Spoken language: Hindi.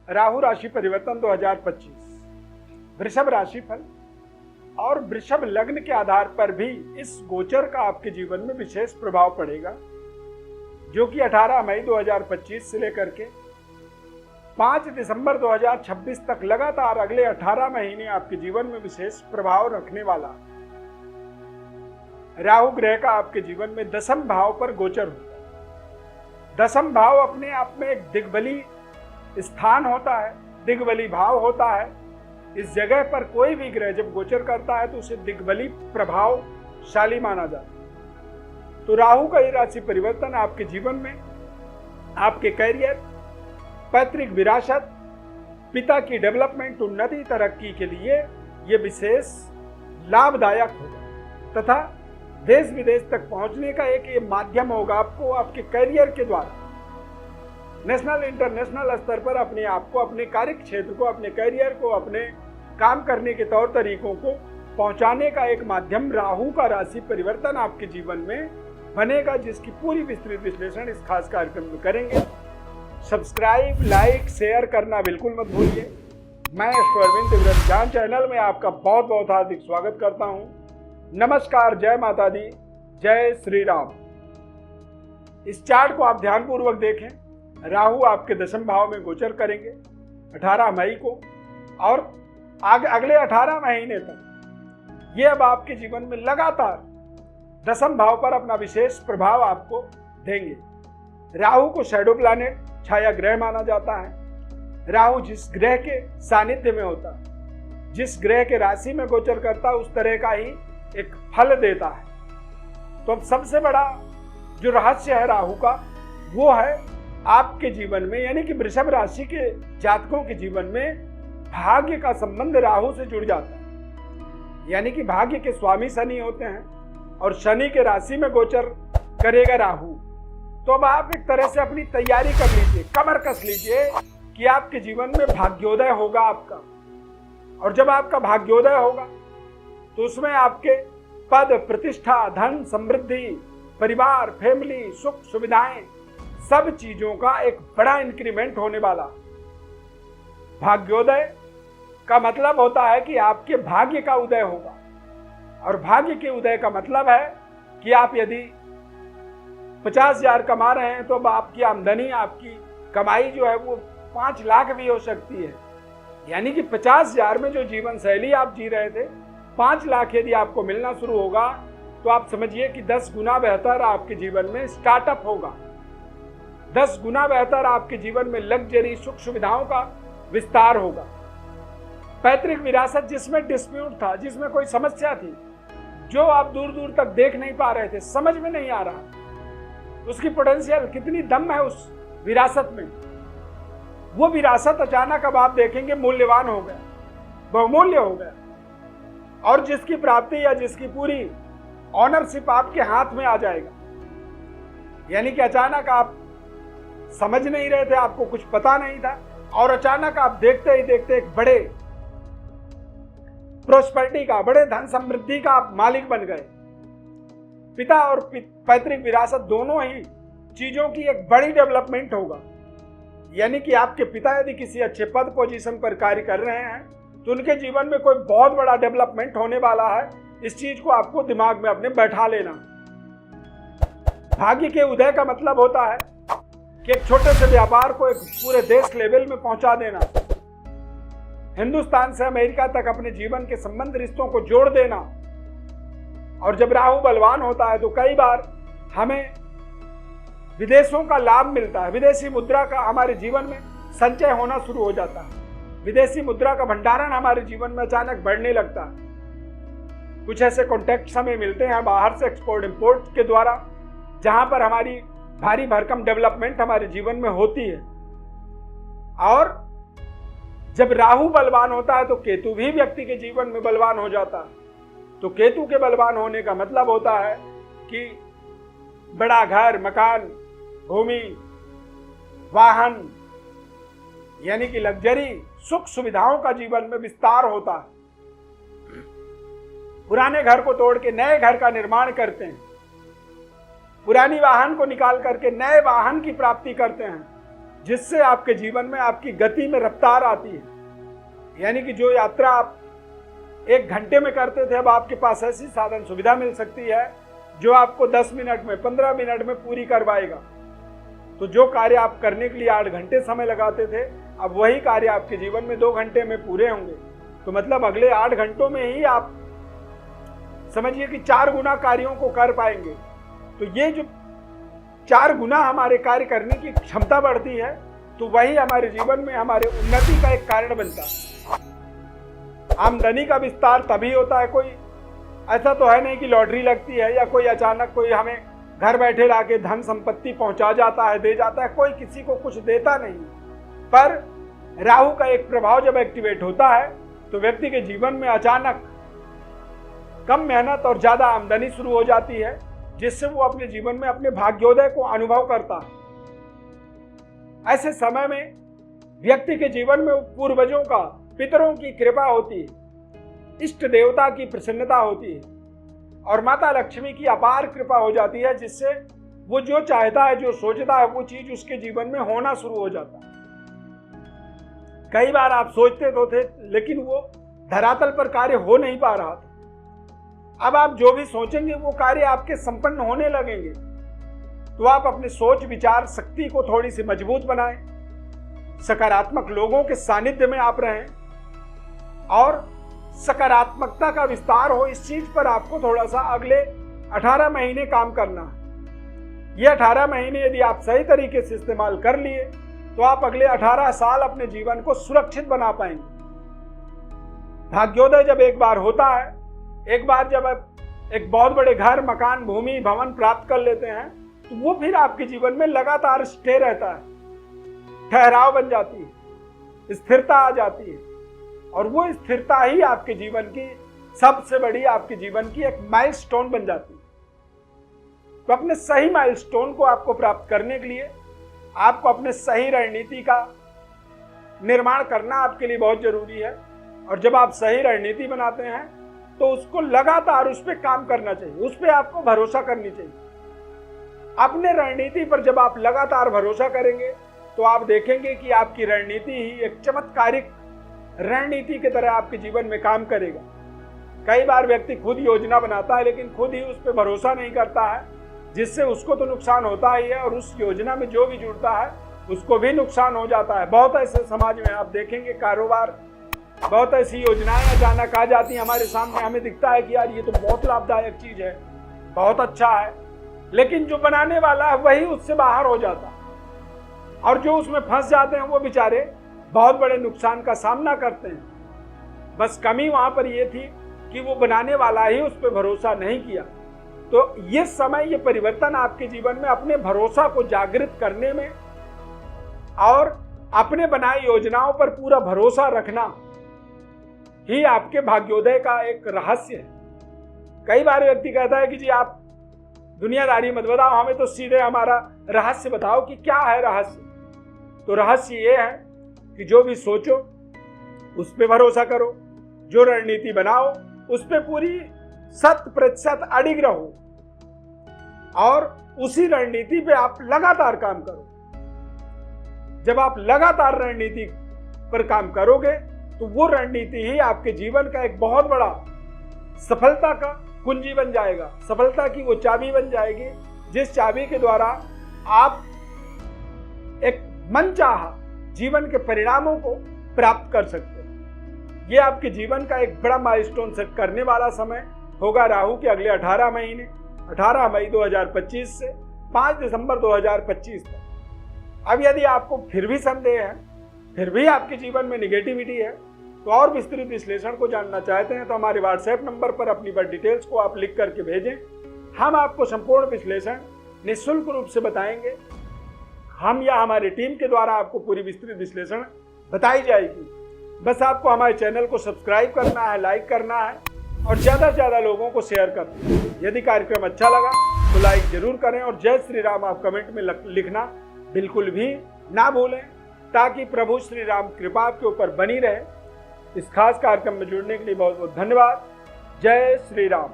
राहु राशि परिवर्तन 2025 वृषभ राशि फल और वृषभ लग्न के आधार पर भी इस गोचर का आपके जीवन में विशेष प्रभाव पड़ेगा, जो कि 18 मई 2025 से लेकर के 5 दिसंबर 2026 तक लगातार अगले 18 महीने आपके जीवन में विशेष प्रभाव रखने वाला राहु ग्रह का आपके जीवन में दसम भाव पर गोचर होता है। दसम भाव अपने आप में एक दिग्बली स्थान होता है, दिग्बली भाव होता है। इस जगह पर कोई भी ग्रह जब गोचर करता है तो उसे दिग्बली प्रभावशाली माना जाता है। तो राहु का ये राशि परिवर्तन आपके जीवन में आपके कैरियर, पैतृक विरासत, पिता की डेवलपमेंट, उन्नति, तरक्की के लिए ये विशेष लाभदायक होगा तथा देश विदेश तक पहुंचने का एक ये माध्यम होगा आपको आपके कैरियर के द्वारा नेशनल इंटरनेशनल स्तर पर अपने आप को, अपने कार्य क्षेत्र को, अपने कैरियर को, अपने काम करने के तौर तरीकों को पहुंचाने का एक माध्यम राहु का राशि परिवर्तन आपके जीवन में बनेगा, जिसकी पूरी विस्तृत विश्लेषण इस खास कार्यक्रम में करेंगे। सब्सक्राइब, लाइक, शेयर करना बिल्कुल मत भूलिए। मैं अरविंद ज्ञान चैनल में आपका बहुत बहुत हार्दिक स्वागत करता हूं। नमस्कार, जय माता दी, जय श्री राम। इस चार्ट को आप ध्यानपूर्वक देखें। राहु आपके दशम भाव में गोचर करेंगे 18 मई को और अगले 18 महीने तक ये अब आपके जीवन में लगातार दशम भाव पर अपना विशेष प्रभाव आपको देंगे। राहु को शैडो प्लैनेट, छाया ग्रह माना जाता है। राहु जिस ग्रह के सानिध्य में होता है, जिस ग्रह के राशि में गोचर करता है, उस तरह का ही एक फल देता है। तो अब सबसे बड़ा जो रहस्य है राहु का, वो है आपके जीवन में, यानी कि वृषभ राशि के जातकों के जीवन में भाग्य का संबंध राहु से जुड़ जाता है। यानी कि भाग्य के स्वामी शनि होते हैं और शनि के राशि में गोचर करेगा राहु। तो अब आप एक तरह से अपनी तैयारी कर लीजिए, कमर कस लीजिए कि आपके जीवन में भाग्योदय होगा आपका। और जब आपका भाग्योदय होगा तो उसमें आपके पद, प्रतिष्ठा, धन, समृद्धि, परिवार, फैमिली, सुख सुविधाएं, सब चीजों का एक बड़ा इंक्रीमेंट होने वाला। भाग्योदय का मतलब होता है कि आपके भाग्य का उदय होगा, और भाग्य के उदय का मतलब है कि आप यदि 50,000 कमा रहे हैं तो अब आपकी आमदनी, आपकी कमाई जो है वो 5 लाख भी हो सकती है। यानी कि 50,000 में जो जीवन शैली आप जी रहे थे, 5 लाख यदि आपको मिलना शुरू होगा तो आप समझिए कि 10 गुना बेहतर आपके जीवन में स्टार्टअप होगा। 10 गुना बेहतर आपके जीवन में लग्जरी, सुख सुविधाओं का विस्तार होगा। पैतृक विरासत जिसमें डिस्प्यूट था, जिसमें कोई समस्या थी, जो आप दूर दूर तक देख नहीं पा रहे थे, समझ में नहीं आ रहा, उसकी पोटेंशियल कितनी दम है उस विरासत में, वो विरासत अचानक अब आप देखेंगे मूल्यवान हो गया, बहुमूल्य हो गया। और जिसकी प्राप्ति या जिसकी पूरी ऑनरशिप आपके हाथ में आ जाएगा। यानी कि अचानक आप समझ नहीं रहे थे, आपको कुछ पता नहीं था, और अचानक आप देखते ही देखते एक बड़े प्रोस्पेरिटी का, बड़े धन समृद्धि का आप मालिक बन गए। पिता और पैतृक विरासत दोनों ही चीजों की एक बड़ी डेवलपमेंट होगा। यानी कि आपके पिता यदि किसी अच्छे पद पोजीशन पर कार्य कर रहे हैं तो उनके जीवन में कोई बहुत बड़ा डेवलपमेंट होने वाला है। इस चीज को आपको दिमाग में अपने बैठा लेना। भाग्य के उदय का मतलब होता है कि एक छोटे से व्यापार को एक पूरे देश लेवल में पहुंचा देना, हिंदुस्तान से अमेरिका तक अपने जीवन के संबंध रिश्तों को जोड़ देना। और जब राहु बलवान होता है तो कई बार हमें विदेशों का लाभ मिलता है, विदेशी मुद्रा का हमारे जीवन में संचय होना शुरू हो जाता है, विदेशी मुद्रा का भंडारण हमारे जीवन में अचानक बढ़ने लगता है। कुछ ऐसे कॉन्टैक्ट्स हमें मिलते हैं बाहर से एक्सपोर्ट इंपोर्ट के द्वारा, जहां पर हमारी भारी भरकम डेवलपमेंट हमारे जीवन में होती है। और जब राहु बलवान होता है तो केतु भी व्यक्ति के जीवन में बलवान हो जाता है। तो केतु के बलवान होने का मतलब होता है कि बड़ा घर, मकान, भूमि, वाहन, यानी कि लग्जरी, सुख सुविधाओं का जीवन में विस्तार होता है। पुराने घर को तोड़ के नए घर का निर्माण करते हैं, पुरानी वाहन को निकाल करके नए वाहन की प्राप्ति करते हैं। जिससे आपके जीवन में आपकी गति में रफ्तार आती है। यानी कि जो यात्रा आप 1 घंटे में करते थे, अब आपके पास ऐसी साधन सुविधा मिल सकती है जो आपको 10 मिनट में, 15 मिनट में पूरी करवाएगा। तो जो कार्य आप करने के लिए 8 घंटे समय लगाते थे, अब वही कार्य आपके जीवन में 2 घंटे में पूरे होंगे। तो मतलब अगले 8 घंटों में ही आप समझिए कि 4 गुना कार्यों को कर पाएंगे। तो ये जो 4 गुना हमारे कार्य करने की क्षमता बढ़ती है, तो वही हमारे जीवन में हमारे उन्नति का एक कारण बनता है। आमदनी का विस्तार तभी होता है, कोई ऐसा तो है नहीं कि लॉटरी लगती है या कोई अचानक कोई हमें घर बैठे लाके धन संपत्ति पहुंचा जाता है, दे जाता है। कोई किसी को कुछ देता नहीं, पर राहु का एक प्रभाव जब एक्टिवेट होता है तो व्यक्ति के जीवन में अचानक कम मेहनत और ज्यादा आमदनी शुरू हो जाती है, जिससे वो अपने जीवन में अपने भाग्योदय को अनुभव करता है। ऐसे समय में व्यक्ति के जीवन में पूर्वजों का, पितरों की कृपा होती है, इष्ट देवता की प्रसन्नता होती है और माता लक्ष्मी की अपार कृपा हो जाती है, जिससे वो जो चाहता है, जो सोचता है, वो चीज उसके जीवन में होना शुरू हो जाता है। कई बार आप सोचते तो थे, लेकिन वो धरातल पर कार्य हो नहीं पा रहा था। अब आप जो भी सोचेंगे वो कार्य आपके संपन्न होने लगेंगे। तो आप अपने सोच विचार शक्ति को थोड़ी सी मजबूत बनाएं, सकारात्मक लोगों के सानिध्य में आप रहें और सकारात्मकता का विस्तार हो। इस चीज पर आपको थोड़ा सा अगले 18 महीने काम करना है। ये 18 महीने यदि आप सही तरीके से इस्तेमाल कर लिए तो आप अगले 18 साल अपने जीवन को सुरक्षित बना पाएंगे। भाग्योदय जब एक बार होता है, एक बार जब आप एक बहुत बड़े घर, मकान, भूमि, भवन प्राप्त कर लेते हैं, तो वो फिर आपके जीवन में लगातार स्टे रहता है, ठहराव बन जाती है, स्थिरता आ जाती है और वो स्थिरता ही आपके जीवन की सबसे बड़ी, आपके जीवन की एक माइलस्टोन बन जाती है। तो अपने सही माइलस्टोन को आपको प्राप्त करने के लिए आपको अपने सही रणनीति का निर्माण करना आपके लिए बहुत जरूरी है। और जब आप सही रणनीति बनाते हैं तो उसको लगातार उस पर काम करना चाहिए, उस पर आपको भरोसा करनी चाहिए। अपने रणनीति पर जब आप लगातार भरोसा करेंगे तो आप देखेंगे कि आपकी रणनीति ही एक चमत्कारिक रणनीति की तरह आपके जीवन में काम करेगा। कई बार व्यक्ति खुद योजना बनाता है लेकिन खुद ही उस पर भरोसा नहीं करता है, जिससे उसको तो नुकसान होता ही है और उस योजना में जो भी जुड़ता है उसको भी नुकसान हो जाता है। बहुत ऐसे समाज में आप देखेंगे, कारोबार, बहुत ऐसी योजनाएं अचानक आ जाती हैं हमारे सामने, हमें दिखता है कि यार ये तो बहुत लाभदायक चीज है, बहुत अच्छा है, लेकिन जो बनाने वाला है वही उससे बाहर हो जाता है और जो उसमें फंस जाते हैं वो बेचारे बहुत बड़े नुकसान का सामना करते हैं। बस कमी वहां पर यह थी कि वो बनाने वाला ही उस पर भरोसा नहीं किया। तो ये समय, ये परिवर्तन आपके जीवन में अपने भरोसा को जागृत करने में और अपने बनाए योजनाओं पर पूरा भरोसा रखना ही आपके भाग्योदय का एक रहस्य है। कई बार व्यक्ति कहता है कि जी आप दुनियादारी मत बताओ, हमें तो सीधे हमारा रहस्य बताओ कि क्या है रहस्य। तो रहस्य ये है कि जो भी सोचो उस पर भरोसा करो, जो रणनीति बनाओ उस पर पूरी 100% अडिग रहो और उसी रणनीति पे आप लगातार काम करो। जब आप लगातार रणनीति पर काम करोगे तो वो रणनीति ही आपके जीवन का एक बहुत बड़ा सफलता का कुंजी बन जाएगा, सफलता की वो चाबी बन जाएगी, जिस चाबी के द्वारा आप एक मनचाहा जीवन के परिणामों को प्राप्त कर सकते हैं। ये आपके जीवन का एक बड़ा माइलस्टोन सेट करने वाला समय होगा राहु के अगले 18 महीने, 18 मई 2025 से 5 दिसंबर 2025 तक। अब यदि आपको फिर भी संदेह है, फिर भी आपके जीवन में निगेटिविटी है, तो और विस्तृत विश्लेषण को जानना चाहते हैं तो हमारे व्हाट्सएप नंबर पर अपनी बर्थ डिटेल्स को आप लिख करके भेजें। हम आपको संपूर्ण विश्लेषण निःशुल्क रूप से बताएंगे। हम या हमारी टीम के द्वारा आपको पूरी विस्तृत विश्लेषण बताई जाएगी। बस आपको हमारे चैनल को सब्सक्राइब करना है, लाइक करना है और ज़्यादा से ज़्यादा लोगों को शेयर करना है। यदि कार्यक्रम अच्छा लगा तो लाइक जरूर करें और जय श्री राम आप कमेंट में लिखना बिल्कुल भी ना भूलें, ताकि प्रभु श्री राम कृपा आपके ऊपर बनी रहे। इस खास कार्यक्रम में जुड़ने के लिए बहुत बहुत धन्यवाद। जय श्री राम।